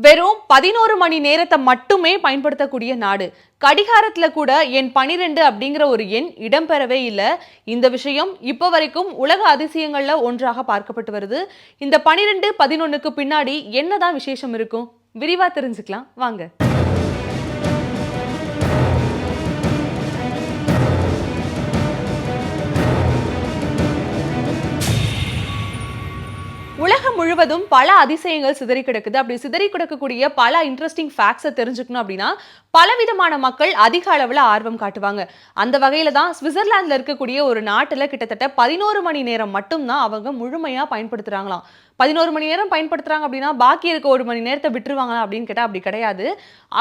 வெறும் 11 மணி நேரத்தை மட்டுமே பயன்படுத்தக்கூடிய நாடு. கடிகாரத்துல கூட எண் 12 அப்படிங்கிற ஒரு எண் இடம்பெறவே இல்லை. இந்த விஷயம் இப்போ வரைக்கும் உலக அதிசயங்கள்ல ஒன்றாக பார்க்கப்பட்டு வருது. இந்த 12, 11க்கு பின்னாடி என்னதான் விசேஷம் இருக்கும்? விரிவா தெரிஞ்சுக்கலாம் வாங்க. உலகம் முழுவதும் பல அதிசயங்கள் சிதறி கிடக்குது. அப்படி சிதறி கிடக்கக்கூடிய பல இன்ட்ரெஸ்டிங் ஃபேக்ட்ஸை தெரிஞ்சுக்கணும் அப்படின்னா பலவிதமான மக்கள் அதிக அளவில் ஆர்வம் காட்டுவாங்க. அந்த வகையில தான் சுவிட்சர்லாந்துல இருக்கக்கூடிய ஒரு நாட்டில் கிட்டத்தட்ட 11 மணி நேரம் மட்டும்தான் அவங்க முழுமையா பயன்படுத்துறாங்களாம். 11 மணி நேரம் பயன்படுத்துறாங்க அப்படின்னா பாக்கி இருக்க 1 மணி நேரத்தை விட்டுருவாங்களா அப்படின்னு கேட்டால் அப்படி கிடையாது.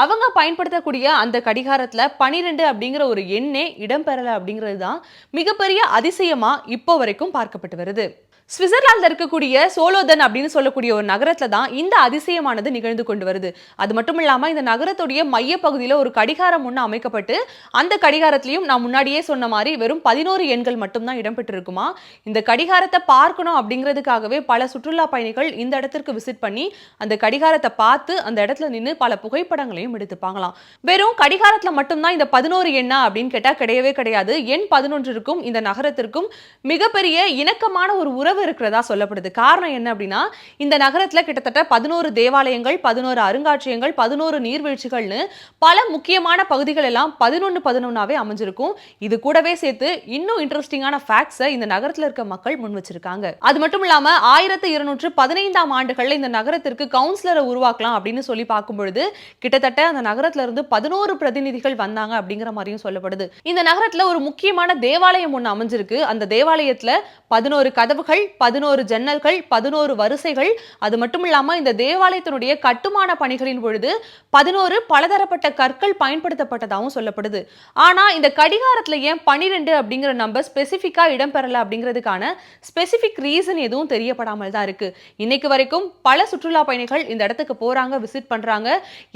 அவங்க பயன்படுத்தக்கூடிய அந்த கடிகாரத்தில் 12 அப்படிங்கிற ஒரு எண்ணே இடம்பெறலை அப்படிங்கிறது தான் மிகப்பெரிய அதிசயமா இப்போ வரைக்கும் பார்க்கப்பட்டு வருது. சுவிட்சர்லாந்துல இருக்கக்கூடிய சோலோதன் அப்படின்னு சொல்லக்கூடிய ஒரு நகரத்துல தான் இந்த அதிசயமானது நிகழ்ந்து கொண்டு வருது. அது மட்டும் இல்லாம இந்த நகரத்துடைய மைய பகுதியில் ஒரு கடிகாரம் ஒன்று அமைக்கப்பட்டு அந்த கடிகாரத்திலையும் நான் முன்னாடியே சொன்ன மாதிரி வெறும் 11 எண்கள் மட்டும்தான் இடம்பெற்று இருக்குமா. இந்த கடிகாரத்தை பார்க்கணும் அப்படிங்கிறதுக்காகவே பல சுற்றுலா பயணிகள் இந்த இடத்திற்கு விசிட் பண்ணி அந்த கடிகாரத்தை பார்த்து அந்த இடத்துல நின்று பல புகைப்படங்களையும் எடுத்துப்பாங்களாம். வெறும் கடிகாரத்துல மட்டும்தான் இந்த 11 எண்ணா அப்படின்னு கேட்டா கிடையவே கிடையாது. எண் 11க்கும் இந்த நகரத்திற்கும் மிகப்பெரிய இணக்கமான ஒரு உறவு இருக்கிறதா சொல்லப்படுது. காரணம் என்ன அப்படின்னா இந்த நகரத்துல கிட்டத்தட்ட 11 தேவாலயங்கள், 11 அருங்காட்சியகங்கள், 11 நீர்வீழ்ச்சிகள்னு பல முக்கியமான பகுதிகள் எல்லாம் 11-11ஆவே அமைஞ்சிருக்கும். இது கூடவே சேர்த்து இன்னும் இன்ட்ரெஸ்டிங்கான ஃபேக்ட்ஸை இந்த நகரத்துல இருக்க மக்கள் முன் வச்சிருக்காங்க. அது மட்டும் இல்லாம 1215ஆம் ஆண்டுகள்ல இந்த நகரத்திற்கு கவுன்சிலரை உருவாக்கலாம் அப்படின்னு சொல்லி பார்க்கும் பொழுது கிட்டத்தட்ட அந்த நகரத்துல இருந்து 11 பிரதிநிதிகள் வந்தாங்க அப்படிங்கிற மாதிரியும் சொல்லப்படுது. இந்த நகரத்துல ஒரு முக்கியமான தேவாலயம் ஒன்று அமைஞ்சிருக்கு. அந்த தேவாலயத்துல 11 கதவுகள், 11 ஜன்னல்கள், 11 வரிசைகள். அது மட்டும் இல்லாம இந்த தேவாலயத்தினுடைய கட்டுமான பணிகளின் பொழுது 11 பலதரப்பட்ட கற்கள் பயன்படுத்தப்பட்டதாகவும் சொல்லப்படுது. ஆனா இந்த கடிகாரத்துல ஏன் 12 அப்படிங்கிற நம்பர் ஸ்பெசிபிக்கா இடம்பெறல அப்படிங்கிறதுக்கான ஸ்பெசிபிக் ரீசன் எதுவும் தெரியப்படாமல் தான் இருக்கு. இன்னைக்கு வரைக்கும் பல சுற்றுலா பயணிகள் இந்த இடத்துக்கு போறாங்க, விசிட் பண்றாங்க.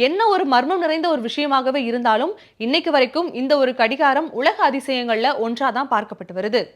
என்ன ஒரு மர்மம் நிறைந்த ஒரு விஷயமாகவே இருந்தாலும் இன்னைக்கு வரைக்கும் இந்த ஒரு கடிகாரம் உலக அதிசயங்கள்ல ஒன்றாதான் பார்க்கப்பட்டு வருது.